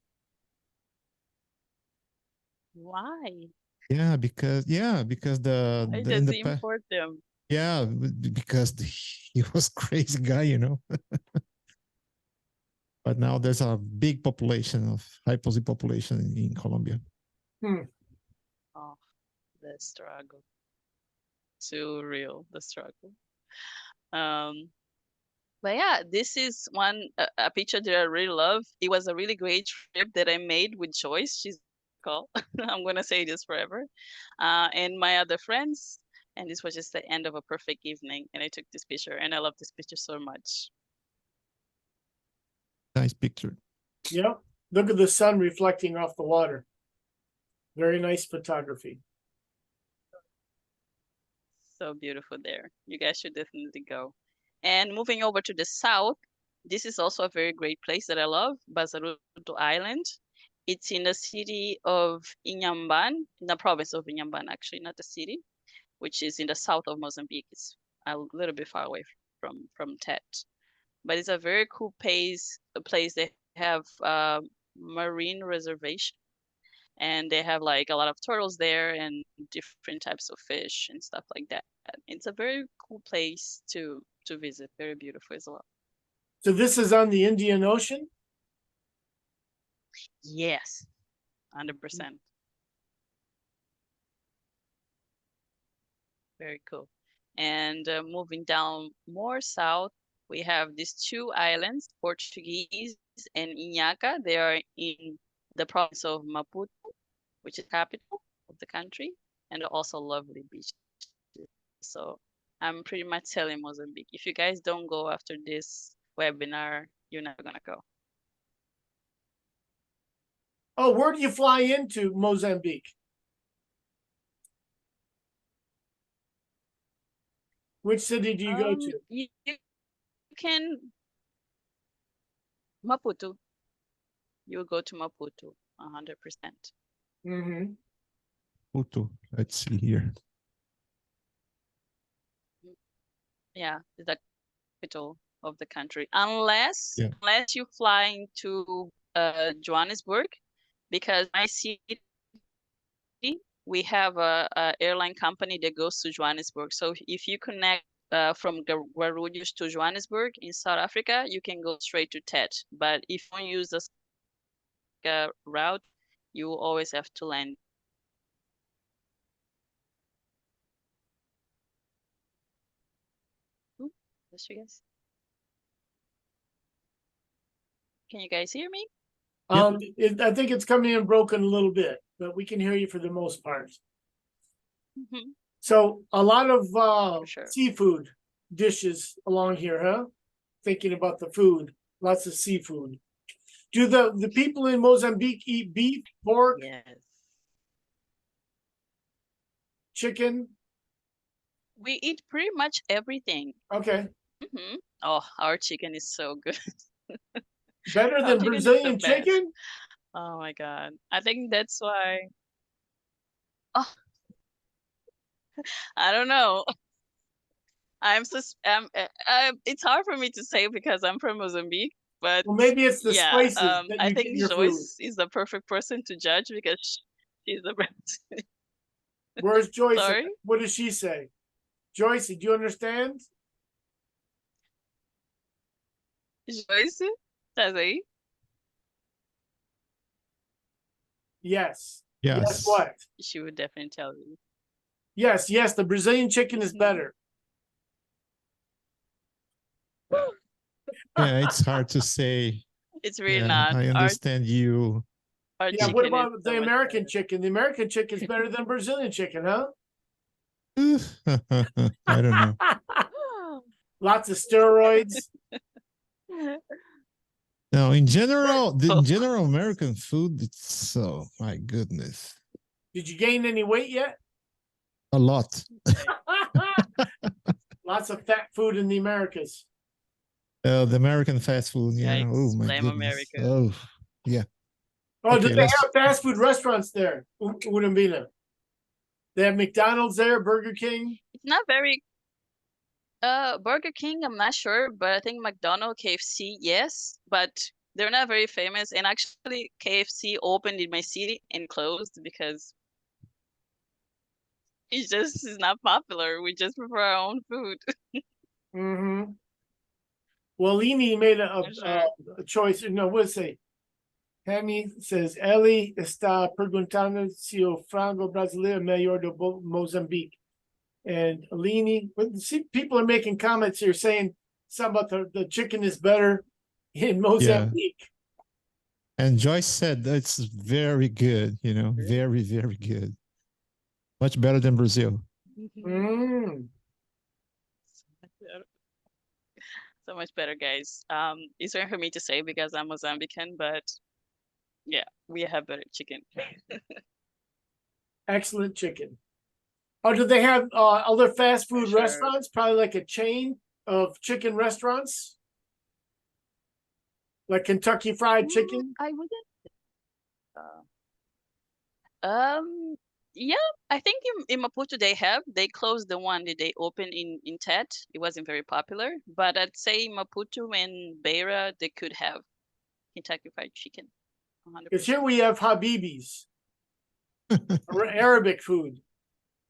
Why? Yeah, because the Why in does the he past, import them? yeah, because he was crazy guy, you know. But now there's a big population of hippos population in Colombia. Oh, the struggle. Too real, the struggle. But yeah, this is a picture that I really love. It was a really great trip that I made with Joyce. She's called. I'm gonna say this forever. And my other friends. And this was just the end of a perfect evening. And I took this picture, and I love this picture so much. Nice picture. Yep. Look at the sun reflecting off the water. Very nice photography. So beautiful there. You guys should definitely go. And moving over to the south, this is also a very great place that I love, Bazaruto Island. It's in the city of Inhamban, in the province of Inhamban, actually, not the city, which is in the south of Mozambique. It's a little bit far away from Tet. But it's a very cool place. They have marine reservation, and they have like a lot of turtles there and different types of fish and stuff like that. It's a very cool place to visit. Very beautiful as well. So this is on the Indian Ocean? Yes, 100%. Very cool. And moving down more south, we have these two islands, Portuguese and Inhaca. They are in the province of Maputo, which is capital of the country, and also lovely beaches. So I'm pretty much telling Mozambique, if you guys don't go after this webinar, you're never gonna go. Oh, where do you fly into Mozambique? Which city do you go to? You can Maputo. You will go to Maputo 100%. Puto. Let's see here. Yeah, the capital of the country. Unless you fly into Johannesburg, because my city, we have a airline company that goes to Johannesburg. So if you connect from Guarulhos to Johannesburg in South Africa, you can go straight to Tet. But if you don't use the route, you will always have to land. You guys. Can you guys hear me? I think it's coming in broken a little bit, but we can hear you for the most part. So a lot of seafood dishes along here, huh? Thinking about the food, lots of seafood. Do the people in Mozambique eat beef, pork, chicken? We eat pretty much everything. Okay. Oh, our chicken is so good. Better than Brazilian chicken? Oh my God. I think that's why. Oh, I don't know. It's hard for me to say because I'm from Mozambique, but Well, maybe it's the yeah, spices that I you get in think your food. Joyce is the perfect person to judge because she's the best. Where's Joyce? Sorry, What does she say? Joyce, do you understand? Joyce, estás aí? Yes. Yes, Yes. what? She would definitely tell you. Yes, yes, the Brazilian chicken is Mhm. better. Yeah, it's hard to say. It's really Yeah, not. I understand you. Our Yeah, chicken what is about so the much American better. chicken? The American chicken is better than Brazilian chicken, huh? I don't know. Lots of steroids. No, in general, American food, it's so, my goodness, Did you gain any weight yet? a lot. Lots of fat food in the Americas. The American fast food, yeah. Yikes, Oh my blame goodness. America. Oh, yeah. Oh, do Okay, they let's. have fast food restaurants there? Urombina. They have McDonald's there, Burger King. It's not very Burger King, I'm not sure, but I think McDonald's, KFC, yes, but they're not very famous. And actually, KFC opened in my city and closed because it just is not popular. We just prefer our own food. Mm-hmm. Well, Lini made Sure. a choice. No, what does it say? Hammy says, Ellie está perguntando se o frango brasileiro é melhor do Mozambique. And Lini, see, people are making comments here saying something about the chicken is better in Mozambique. And Joyce said it's very good, very, very good. Much better than Brazil. Mm. So much better, guys. It's hard for me to say because I'm Mozambican, but yeah, we have better chicken. Excellent chicken. Oh, do they have other fast food Sure. restaurants? Probably like a chain of chicken restaurants, like Kentucky Fried Chicken. I wouldn't. Yeah, I think in Maputo they closed the one that they opened in Tet. It wasn't very popular, but I'd say Maputo and Beira they could have Kentucky Fried Chicken. 100%. Because here we have Habibis, Arabic food,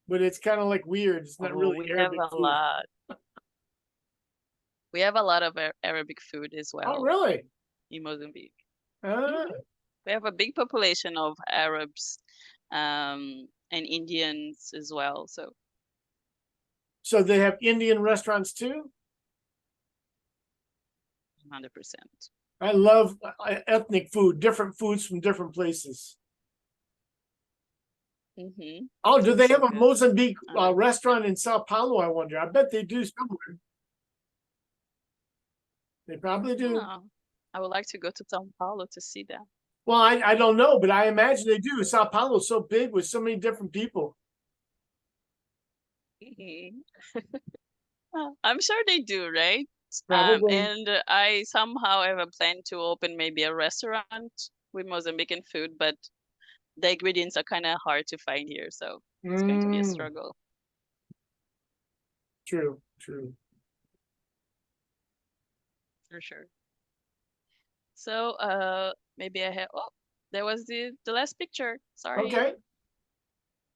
but it's kind of like weird. It's not really we Arabic have a food. lot. We have a lot of Arabic food as well Oh, really? in Mozambique. Ah, We have a big population of Arabs and Indians as well. so they have Indian restaurants too? 100%. I love ethnic food, different foods from different places. Mm-hmm. Oh, do they So have a good. Mozambique restaurant in Sao Paulo? I wonder. I bet they do somewhere. They probably do. Oh, I would like to go to São Paulo to see that. Well, I don't know, but I imagine they do. Sao Paulo is so big with so many different people. I'm sure they do, right? Probably. And I somehow have a plan to open maybe a restaurant with Mozambican food, but the ingredients are kind of hard to find here, so it's going to be a struggle. True, true. For sure. So maybe I have there was the last picture. Sorry. Okay.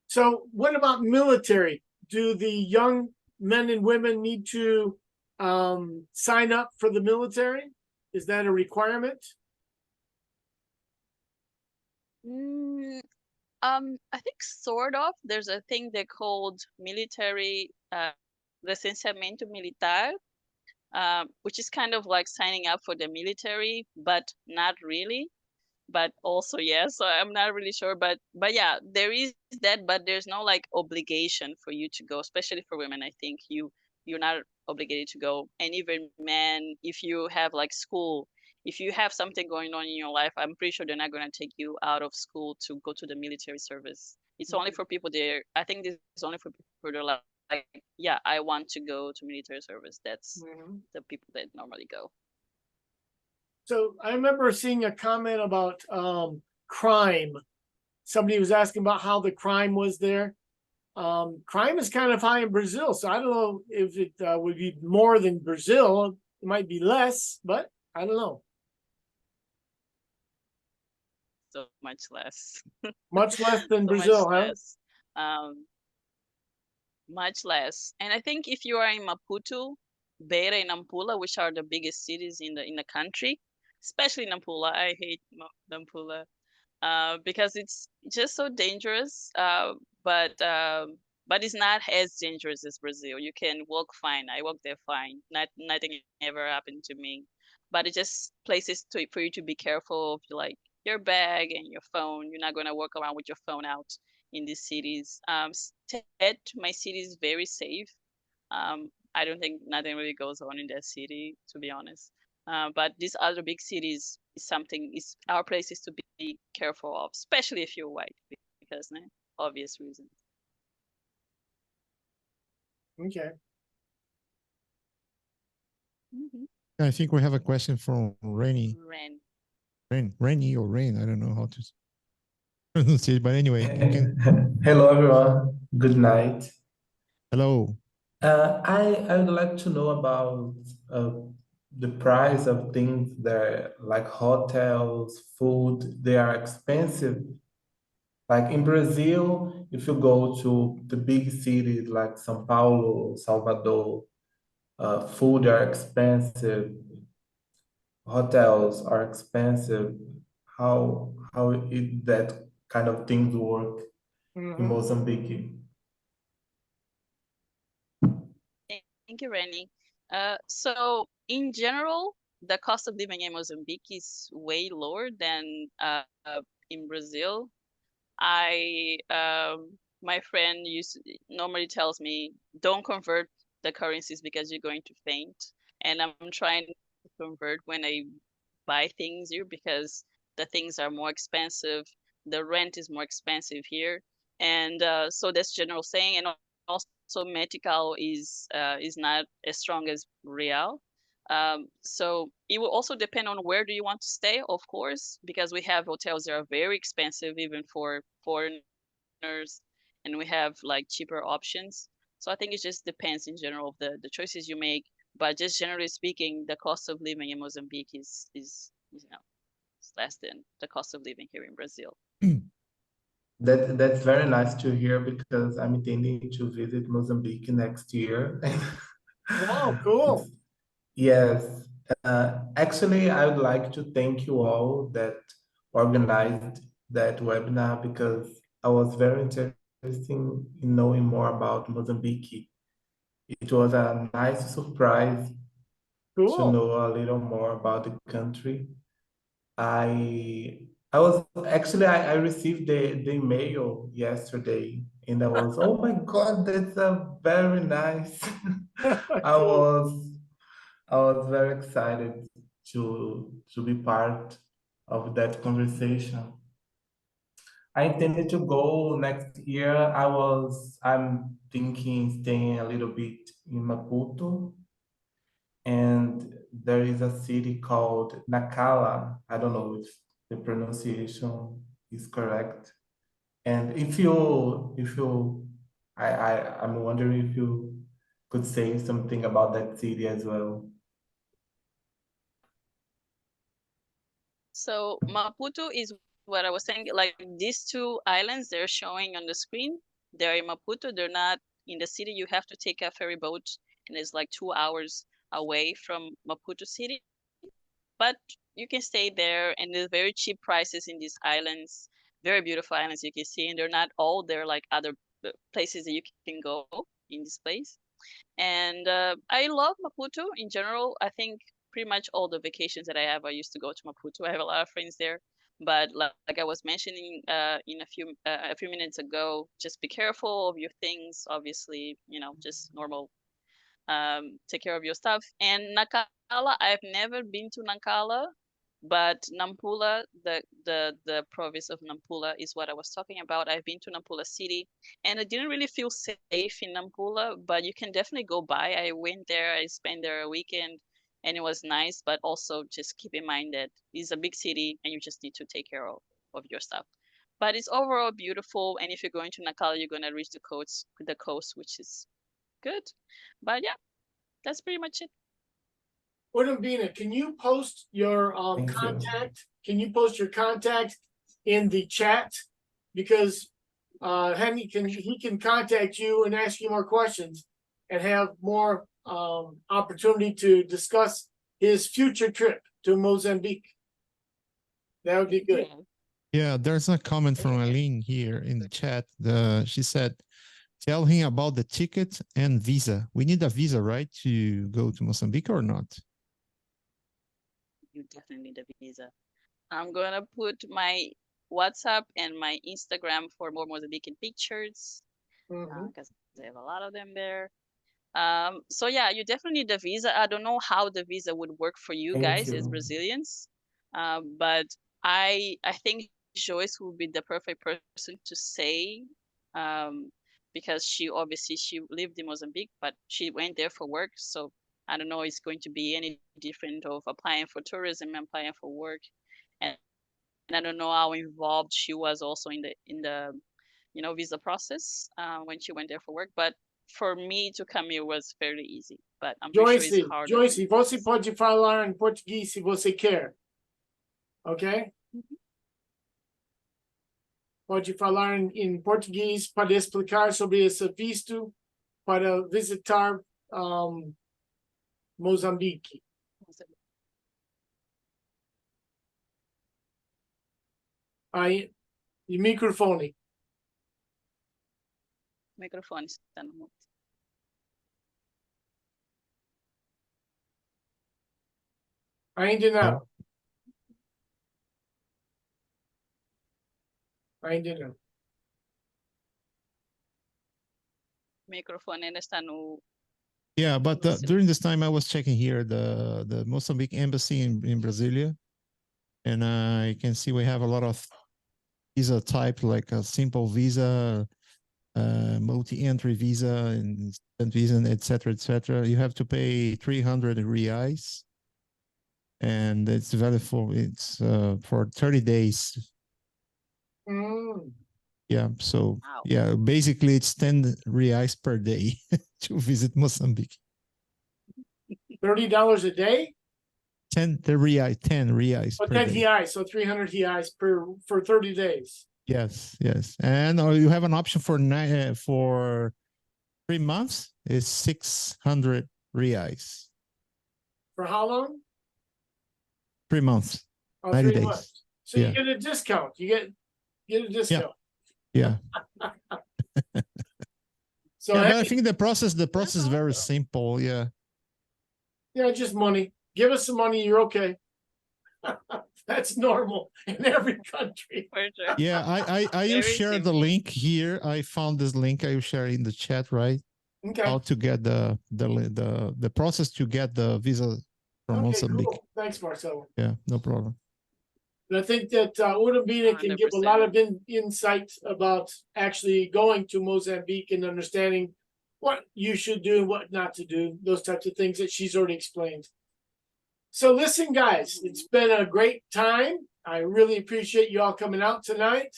So what about military? Do the young men and women need to sign up for the military? Is that a requirement? I think sort of. There's a thing they called military licenciamento militar, which is kind of like signing up for the military, but not really. But also, yeah, so I'm not really sure. But yeah, there is that, but there's no like obligation for you to go, especially for women. I think you're not obligated to go. And even men, if you have like school, if you have something going on in your life, I'm pretty sure they're not going to take you out of school to go to the military service. It's only for people there. I think this is only for people that are like, yeah, I want to go to military service. That's the people that normally go. So I remember seeing a comment about crime. Somebody was asking about how the crime was there. Crime is kind of high in Brazil, so I don't know if it would be more than Brazil. It might be less, but I don't know. So much less. Much less than So Brazil, much huh? less. Much less. And I think if you are in Maputo, Beira, and Nampula, which are the biggest cities in the country, especially Nampula, I hate Nampula, because it's just so dangerous. But it's not as dangerous as Brazil. You can walk fine. I walk there fine. Nothing ever happened to me. But it's just places for you to be careful of, like your bag and your phone. You're not gonna walk around with your phone out in these cities. My city is very safe. I don't think nothing really goes on in that city, to be honest. But these other big cities is our places to be careful of, especially if you're white, because obvious reasons. Okay. I think we have a question from Rainy. Rainy or Rain. I don't know how to pronounce it, but anyway, you can. Hello, everyone. Good night. Hello. I would like to know about the price of things there, like hotels, food. They are expensive. Like in Brazil, if you go to the big cities like São Paulo, Salvador, food are expensive, hotels are expensive. How that kind of things work in Mozambique? Thank you, Rennie. So in general, the cost of living in Mozambique is way lower than in Brazil. My friend normally tells me, don't convert the currencies because you're going to faint. And I'm trying to convert when I buy things here because the things are more expensive. The rent is more expensive here. And so that's general saying. And also Metical is not as strong as Real. So it will also depend on where do you want to stay, of course, because we have hotels that are very expensive even for foreigners, and we have like cheaper options. So I think it just depends in general of the choices you make. But just generally speaking, the cost of living in Mozambique is less than the cost of living here in Brazil. That's very nice to hear because I'm intending to visit Mozambique next year. Wow, cool. Yes. Actually, I would like to thank you all that organized that webinar because I was very interested in knowing more about Mozambique. It was a nice surprise to Cool. know a little more about the country. I was actually I received the email yesterday and I was, oh my God, that's a very nice. I Cool. was very excited to be part of that conversation. I intended to go next year. I'm thinking staying a little bit in Maputo, and there is a city called Nacala. I don't know if the pronunciation is correct. And I'm wondering if you could say something about that city as well. So Maputo is what I was saying. Like these two islands they're showing on the screen, they're in Maputo. They're not in the city. You have to take a ferry boat, and it's like 2 hours away from Maputo city. But you can stay there, and there's very cheap prices in these islands. Very beautiful islands you can see, and they're not all there like other places that you can go in this place. And I love Maputo in general. I think pretty much all the vacations that I have, I used to go to Maputo. I have a lot of friends there. But like I was mentioning in a few minutes ago, just be careful of your things. Obviously, just normal. Take care of your stuff. And Nacala, I've never been to Nacala, but Nampula, the province of Nampula is what I was talking about. I've been to Nampula city, and I didn't really feel safe in Nampula, but you can definitely go by. I went there, I spent there a weekend, and it was nice. But also just keep in mind that it's a big city, and you just need to take care of of your stuff. But it's overall beautiful, and if you're going to Nakala, you're gonna reach the coast, which is good. But yeah, that's pretty much it. Urombina, can you post your Thank you. contact? Can you post your contact in the chat? Because Henny can contact you and ask you more questions and have more opportunity to discuss his future trip to Mozambique. That would be good. Yeah, there's a comment from Eileen here in the chat. She said, tell him about the ticket and visa. We need a visa, right, to go to Mozambique or not? You definitely need a visa. I'm gonna put my WhatsApp and my Instagram for more Mozambican pictures Mhm. because they have a lot of them there. So yeah, you definitely need a visa. I don't know how the visa would work for you Thank guys as you. Brazilians, but I think Joyce would be the perfect person to say, because she lived in Mozambique, but she went there for work. So I don't know it's going to be any different of applying for tourism and applying for work, and I don't know how involved she was also in the visa process when she went there for work. But for me to come here was fairly easy, but I'm pretty sure it's harder. Joyce, você pode falar em português se você quer. Ok? Pode falar em português para explicar sobre esse visto para visitar Moçambique. Aí, e microfone. Microfone está no mudo. Ainda não. Oh. Ainda não. Microfone ainda está no. Yeah, but during this time, I was checking here the Mozambique embassy in Brasilia, and I can see we have a lot of visa type, like a simple visa, multi-entry visa, and student visa, etc., etc. You have to pay 300 reais, and it's valid for 30 days. Mm. Yeah, so Wow. yeah, basically it's 10 reais per day to visit Mozambique. $30 a day? 10 reais Oh, per 10 day. reais, so 300 reais for 30 days. Yes, and you have an option for 3 months. It's 600 reais. For how long? 3 months, Oh, 90 3 days. months. So Yeah. you get a discount. You get a discount. Yeah. So Yeah, but I hey, think the process is very simple. Yeah. yeah, just money. Give us some money, you're okay. That's normal in every country. For sure. Yeah, I will Very share the simple. link here. I found this link. I will share in the chat, right? Okay. How to get the process to get the visa from Okay, Mozambique. cool. Thanks, Marcelo. Yeah, no problem. And I think that Urombina can give a lot 100%. of insight about actually going to Mozambique and understanding what you should do and what not to do, those types of things that she's already explained. So listen, guys, it's been a great time. I really appreciate you all coming out tonight.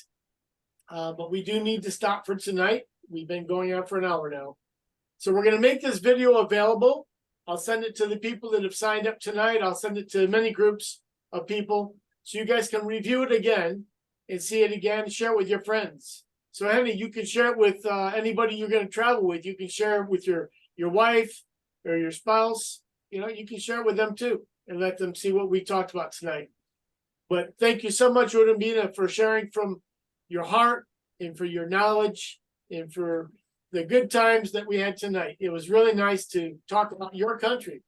But we do need to stop for tonight. We've been going on for an hour now. So we're going to make this video available. I'll send it to the people that have signed up tonight. I'll send it to many groups of people so you guys can review it again and see it again, share it with your friends. So Henny, you can share it with anybody you're going to travel with. You can share it with your wife or your spouse. You know, you can share it with them too and let them see what we talked about tonight. But thank you so much, Urombina, for sharing from your heart and for your knowledge and for the good times that we had tonight. It was really nice to talk about your country.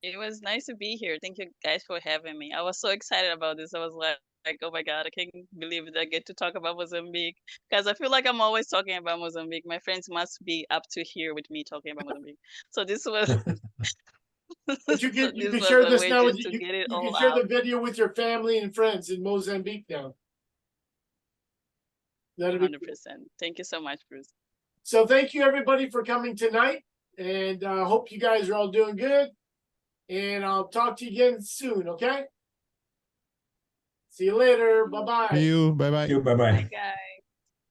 It was nice to be here. Thank you guys for having me. I was so excited about this. I was like, oh my God, I can't believe that I get to talk about Mozambique. Because I feel like I'm always talking about Mozambique. My friends must be up to here with me talking about Mozambique. So this was But you so can you this can was share a this way now with just to you, get it you all can share out. the video with your family and friends in Mozambique now. That'd be 100%. Thank you so much, Bruce. so thank you everybody for coming tonight, and hope you guys are all doing good. And I'll talk to you again soon, okay? See you later. Bye-bye. See you. Bye bye. You, bye-bye. Bye, guys.